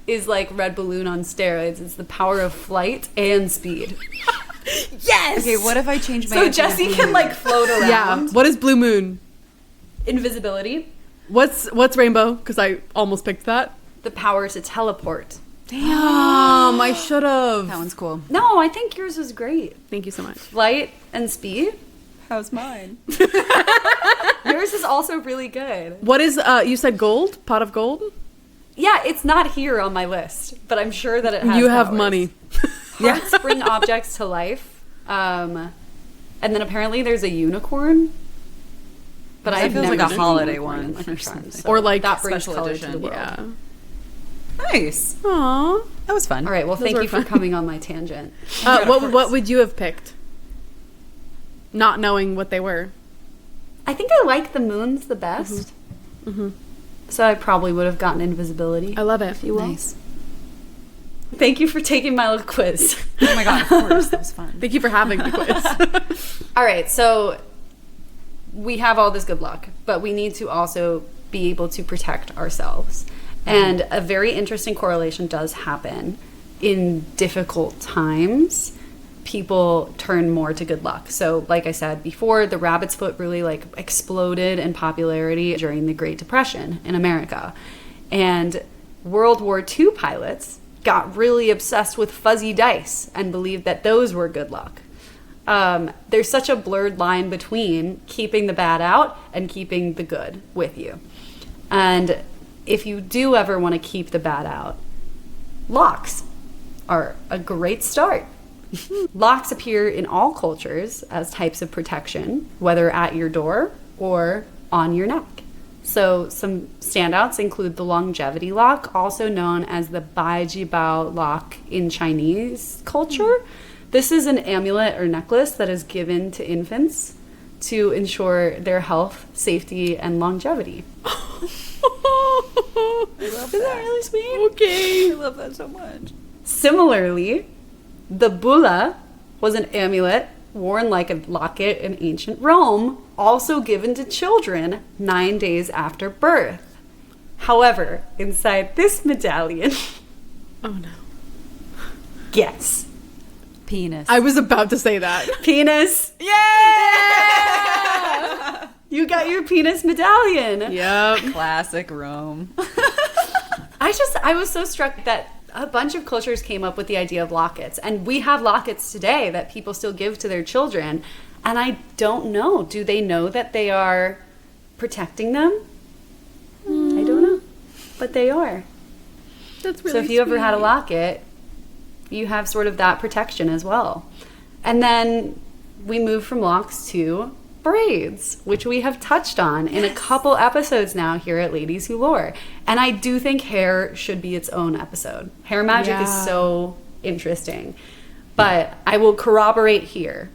is like red balloon on steroids. It's the power of flight and speed. Yes! Okay, what if I change my So answer to Jesse blue can moon? like float around. Yeah. What is blue moon? Invisibility. What's rainbow? Because I almost picked that. The power to teleport. I should have. That one's cool. No, I think yours is great. Thank you so much. Flight and speed. How's mine? Yours is also really good. What is you said gold? Pot of gold? Yeah, it's not here on my list, but I'm sure that it has You have powers. money. Hearts bring objects to life. And then apparently there's a unicorn. But That I've feels never like a seen holiday unicorn one in Lucky or Charms, something. so Or like that brings special color to the edition. world. Yeah. Nice. Aw. That was fun. All right, well, Those thank were you for fun. coming on my tangent. What would you have picked? Not knowing what they were. I think I like the moons the best. So I probably would have gotten invisibility. I love it. if you will. Nice. Thank you for taking my little quiz. Oh my god, of course. That was fun. Thank you for having the quiz. All right, so we have all this good luck, but we need to also be able to protect ourselves. And a very interesting correlation does happen in difficult times. People turn more to good luck. So, like I said before, the rabbit's foot really like exploded in popularity during the Great Depression in America. And World War II pilots got really obsessed with fuzzy dice and believed that those were good luck. There's such a blurred line between keeping the bad out and keeping the good with you. And if you do ever want to keep the bad out, locks are a great start. Locks appear in all cultures as types of protection, whether at your door or on your neck. So some standouts include the longevity lock, also known as the Bai Jibao lock in Chinese culture. This is an amulet or necklace that is given to infants to ensure their health, safety, and longevity. Isn't that really sweet? Okay. I love that so much. Similarly, the bulla was an amulet worn like a locket in ancient Rome, also given to children 9 days after birth. However, inside this medallion, Oh no. guess. Penis. I was about to say that. Penis. Yeah! You got your penis medallion. Yep. Classic Rome. I was so struck that a bunch of cultures came up with the idea of lockets, and we have lockets today that people still give to their children. And I don't know. Do they know that they are protecting them? I don't know. But they are. That's really So if you ever had a sweet. locket, you have sort of that protection as well. And then we move from locks to braids, which we have touched on in a couple episodes now here at Ladies Who Lore. And I do think hair should be its own episode. Hair magic is Yeah. so interesting. But I will corroborate here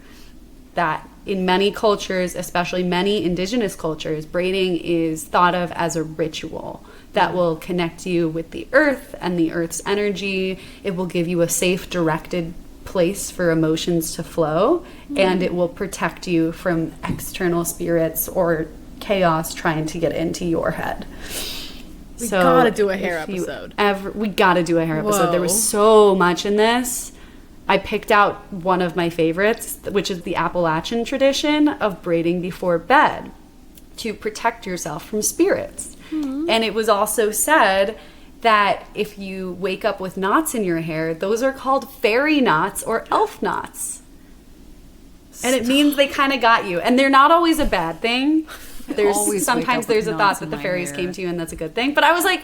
that in many cultures, especially many indigenous cultures, braiding is thought of as a ritual that will connect you with the earth and the earth's energy. It will give you a safe, directed place for emotions to flow, and it will protect you from external spirits or chaos trying to get into your head. We gotta do a hair if you episode. we gotta do a hair episode. There was Whoa. so much in this. I picked out one of my favorites, which is the Appalachian tradition of braiding before bed to protect yourself from spirits. And it was also said that if you wake up with knots in your hair, those are called fairy knots or elf knots. And it means they kind of got you. And they're not always a bad thing. always Sometimes wake up with there's a knots thought in that the my fairies hair. came to you and that's a good thing. But I was like,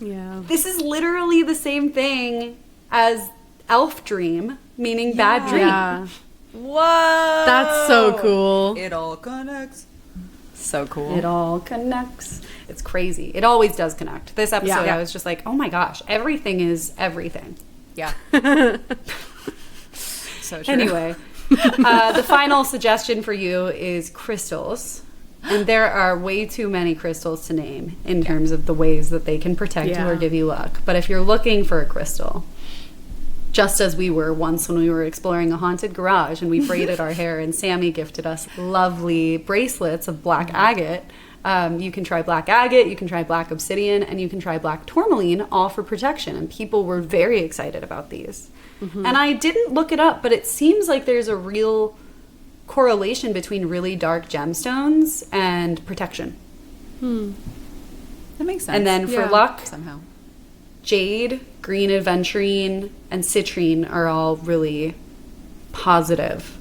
Yeah. this is literally the same thing as elf dream, meaning bad dream. Yeah. Whoa! That's so cool. It all connects. So cool. It all connects. It's crazy. It always does connect. This episode, Yeah. I was just like, oh my gosh, everything is everything. Yeah. So true. Anyway, the final suggestion for you is crystals. And there are way too many crystals to name in terms of the ways that they can protect you or Yeah. give you luck. But if you're looking for a crystal, just as we were once when we were exploring a haunted garage and we braided our hair and Sammy gifted us lovely bracelets of black agate. You can try black agate, you can try black obsidian, and you can try black tourmaline, all for protection. And people were very excited about these. And I didn't look it up, but it seems like there's a real correlation between really dark gemstones and protection. That makes sense. And then for Yeah. luck, somehow. jade, green aventurine, and citrine are all really positive.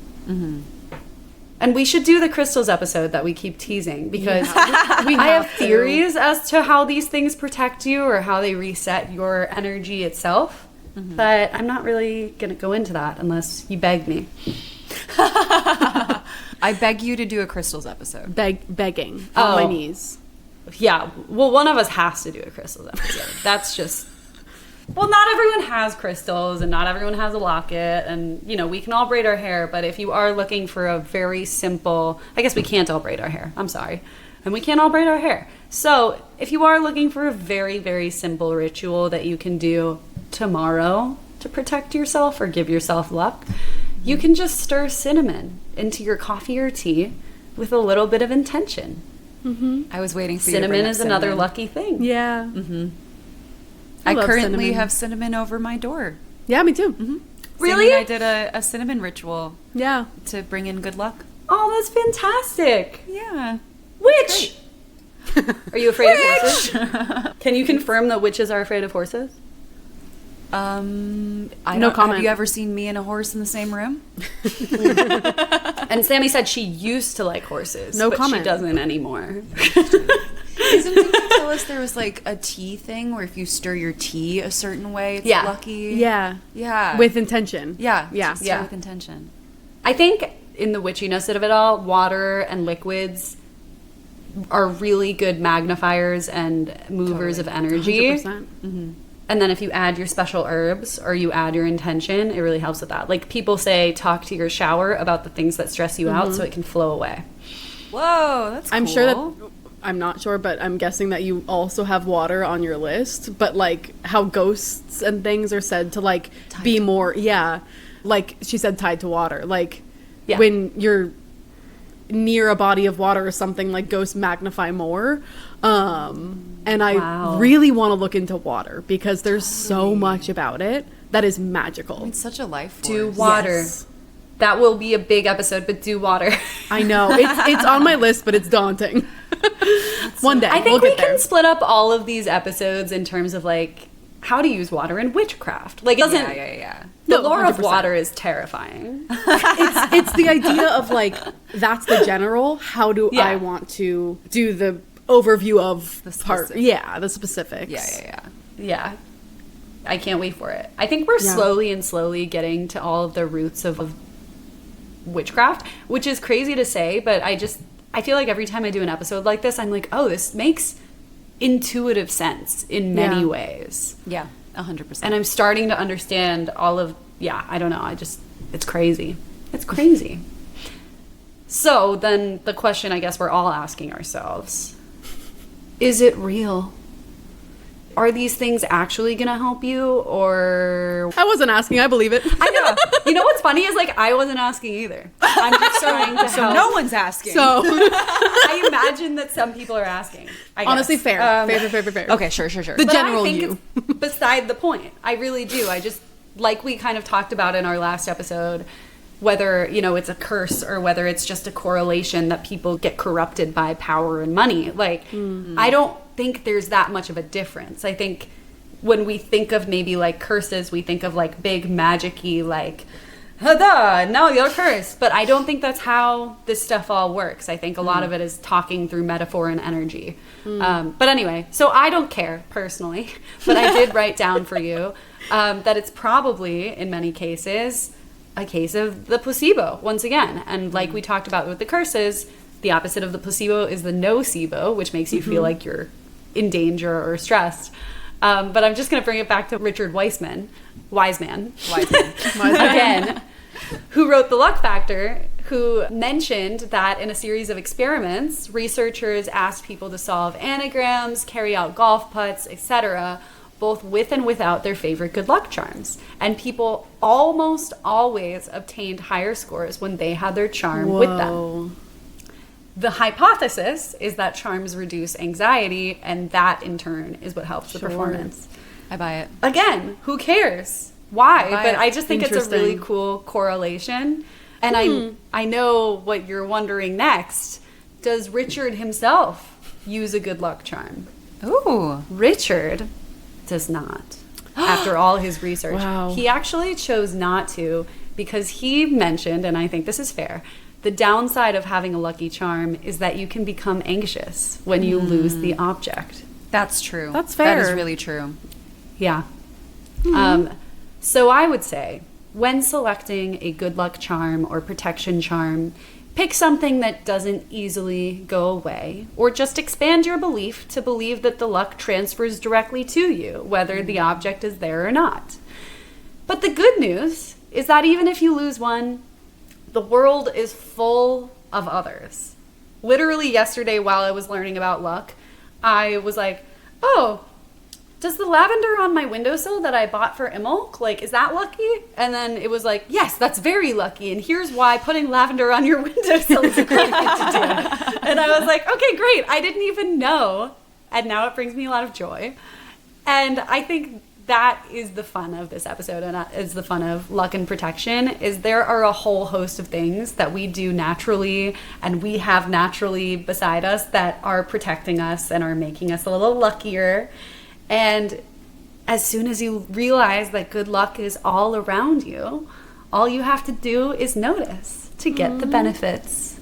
And we should do the crystals episode that we keep teasing because I have theories as to how these things protect you or how they reset your energy itself. But I'm not really going to go into that unless you beg me. I beg you to do a crystals episode. Begging on my Oh. knees. Yeah, well, one of us has to do a crystals episode. That's just... Well, not everyone has crystals and not everyone has a locket. And, you know, we can all braid our hair. But if you are looking for a very simple... I guess we can't all braid our hair. I'm sorry. And we can't all braid our hair. So if you are looking for a very, very simple ritual that you can do tomorrow to protect yourself or give yourself luck, you can just stir cinnamon into your coffee or tea with a little bit of intention. I was waiting for you to bring Cinnamon up is another cinnamon. lucky thing. Yeah. I love currently cinnamon. have cinnamon over my door. Yeah, me too. Really? I did a cinnamon ritual Yeah. to bring in good luck. Oh, that's fantastic. Yeah. Witch! Are you afraid of horses? Can you confirm that witches are afraid of horses? I No don't, comment. Have you ever seen me and a horse in the same room? And Sammy said she used to like horses, No but comment. she doesn't anymore. Didn't you tell us there was like a tea thing where if you stir your tea a certain way, it's Yeah. lucky? Yeah. Yeah. With intention. yeah. Yeah. Stir Yeah. with intention. I think in the witchiness of it all, water and liquids are really good magnifiers and movers of energy. 100%. And then if you add your special herbs or you add your intention, it really helps with that. Like people say, talk to your shower about the things that stress you out so it can flow away. Whoa, that's I'm cool. sure that I'm not sure, but I'm guessing that you also have water on your list. But like how ghosts and things are said to like be more, yeah, like she said, tied to water. Like Yeah. when you're near a body of water or something, like ghosts magnify more. And I Wow. really want to look into water because there's so much about it that is magical. It's such a life force. Do water. Yes. That will be a big episode, but do water. I know. It's on my list, but it's daunting. One day. I think we'll we get there. can split up all of these episodes in terms of like how to use water in witchcraft. Like, it doesn't. Yeah. The No, lore of 100%. water is terrifying. It's the idea of like, that's the general. How do Yeah. I want to do the overview of The part? specific. Yeah, the specifics. Yeah. Yeah. I can't wait for it. I think we're Yeah. slowly getting to all of the roots of witchcraft, which is crazy to say, but I feel like every time I do an episode like this, I'm like, oh, this makes intuitive sense in many Yeah. ways. Yeah, 100%. And I'm starting to understand all of, I don't know, it's crazy. It's crazy. So then the question I guess we're all asking ourselves, is it real? Are these things actually going to help you, or... I wasn't asking. I believe it. I know. You know what's funny is, like, I wasn't asking either. I'm just trying to so help. no one's asking. So I imagine that some people are asking. I guess. honestly, fair. Fair. Okay, sure. The But general I think you. it's beside the point. I really do. I just, like we kind of talked about in our last episode, whether, it's a curse or whether it's just a correlation that people get corrupted by power and money. Like, I don't think there's that much of a difference. I think when we think of maybe like curses, we think of like big magic-y, like, Hada, no, you're cursed. But I don't think that's how this stuff all works. I think a lot of it is talking through metaphor and energy. But anyway, so I don't care personally, but I did write down for you that it's probably, in many cases, a case of the placebo once again. And like we talked about with the curses, the opposite of the placebo is the nocebo, which makes you feel like you're in danger or stressed. But I'm just going to bring it back to Richard Wiseman again, who wrote The Luck Factor, who mentioned that in a series of experiments, researchers asked people to solve anagrams, carry out golf putts, etc., both with and without their favorite good luck charms. And people almost always obtained higher scores when they had their charm with them. Whoa. The hypothesis is that charms reduce anxiety, and that in turn is what helps the Sure. performance. I buy it. Again, who cares? Why? Buy But it. I just think it's a really Interesting. cool correlation. And I know what you're wondering next. Does Richard himself use a good luck charm? Ooh. Richard does not. After all his research, Wow. he actually chose not to because he mentioned, and I think this is fair, the downside of having a lucky charm is that you can become anxious when you lose the object. That's true. That's That is fair. really true. Yeah. So I would say when selecting a good luck charm or protection charm, pick something that doesn't easily go away, or just expand your belief to believe that the luck transfers directly to you, whether the object is there or not. But the good news is that even if you lose one, the world is full of others. Literally yesterday while I was learning about luck, I was like, oh, does the lavender on my windowsill that I bought for Imolk, like, is that lucky? And then it was like, yes, that's very lucky. And here's why putting lavender on your windowsill is a great thing to do. And I was like, okay, great. I didn't even know. And now it brings me a lot of joy. And I think that is the fun of this episode, and that is the fun of luck and protection, is there are a whole host of things that we do naturally and we have naturally beside us that are protecting us and are making us a little luckier. And as soon as you realize that good luck is all around you, all you have to do is notice to get the benefits.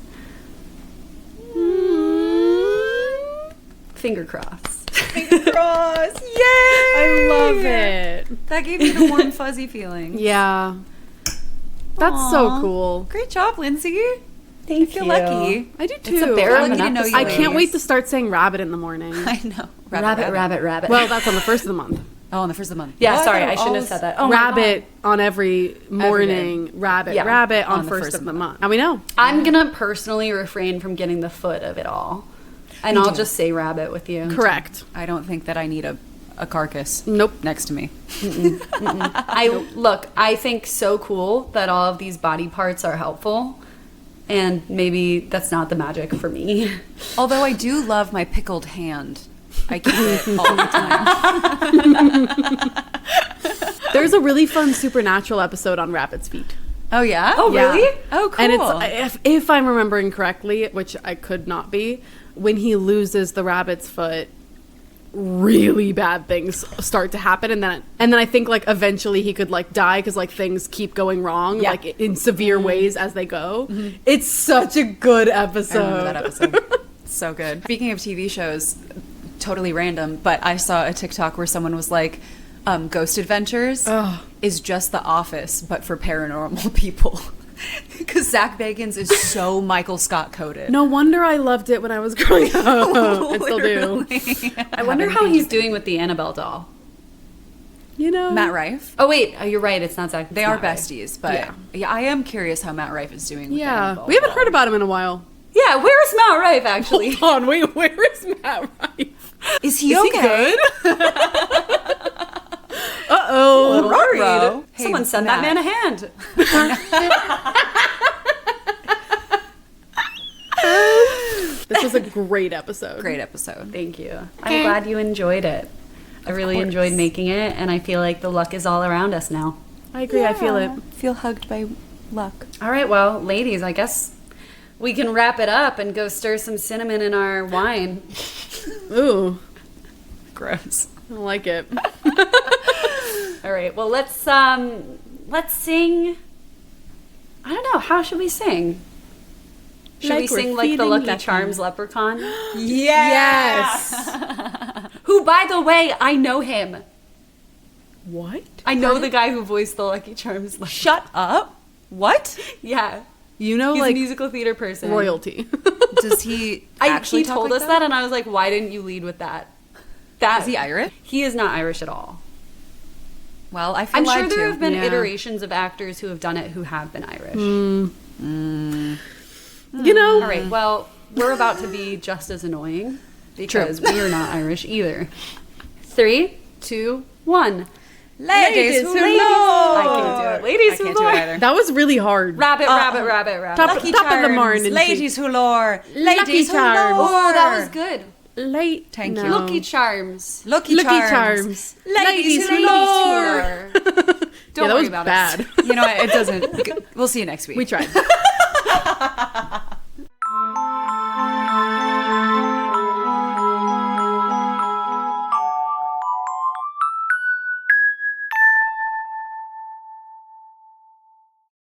Finger crossed. Cross. Yay! I love it. That gave me the warm, fuzzy feeling. Yeah. That's so Aw. cool. Great job, Lindsay. Thank I feel you. lucky. I do too. It's a bear of an lucky to know you episode. I can't wait to start saying rabbit in the morning. I know. Rabbit. Well, that's on the first of the month. Oh, on the first of the month. Yeah, Oh, sorry, thought I it shouldn't have was said that. Oh my rabbit on every morning. Rabbit. Yeah. Rabbit on first of the month. Now we know. I'm gonna personally refrain from getting the foot of it all, and I'll just say rabbit with you. Correct. I don't think that I need a carcass Nope. next to me. I think so cool that all of these body parts are helpful, And maybe that's not the magic for me. Although I do love my pickled hand. I keep it all the time. There's a really fun supernatural episode on rabbit's feet. Oh, yeah? Oh, Yeah. really? Oh, cool. And it's, if I'm remembering correctly, which I could not be, when he loses the rabbit's foot, really bad things start to happen, and then I think like eventually he could like die because like things keep going wrong, Yeah. like in severe ways as they go. It's such a good episode. I remember that episode. So good. Speaking of TV shows, totally random, but I saw a TikTok where someone was like, Ghost Adventures is just The Office, but for paranormal people. Because Zach Bagans is so Michael Scott coded. No wonder I loved it when I was growing up. I still do. I wonder how he's doing with the Annabelle doll. You know, Matt Rife. Oh, wait. You're right. It's not Zach. They it's are not Rife. besties, but Yeah. yeah, I am curious how Matt Rife is doing with the Yeah, Annabelle we haven't doll. heard about him in a while. Yeah, where's Matt Rife, actually? Hold on, wait, where is Matt Rife? Is he Is he okay? good? Uh-oh. Ruh-roh. Hey, Someone send Matt. that man a hand. This was a great episode. Great episode. Thank you. I'm glad you enjoyed it. I really enjoyed making it, and I feel like the luck is all around us now. I agree, I feel it. Feel hugged by luck. All right, well, ladies, I guess we can wrap it up and go stir some cinnamon in our wine. Ooh, Gross. I don't like it. All right, well, let's sing. I don't know. How should we sing? Should Like we we're sing like the feeling Lucky lucky. Charms leprechaun? Yes. Who, by the way, I know him. What? I know the guy who voiced the Lucky Charms leprechaun. Shut up. What? Yeah. You know, He's like a musical theater person. royalty. Does he actually He talk told like us that, and I was like, why didn't you lead with that? Is he Irish? He is not Irish at all. Well, I feel I'm sure lied there to. have been Yeah. iterations of actors who have done it who have been Irish. You know, All right, well, we're about to be just as annoying because we are not Irish either. 3, 2, 1. Ladies who Ladies love. I can't do it. Ladies I who can't do lore. it either. that was really hard. Rabbit, rabbit, rabbit, rabbit. Top, Lucky top of the Charms, morning. ladies who lore. Lucky Ladies who Charms. lore. Oh, that was good. Late. Thank you. no. Lucky Charms. Lucky Lucky Charms. Charms. Ladies who Ladies lore. lore. Yeah, Don't that worry was about bad. You know what? It doesn't. We'll see you next week. We tried.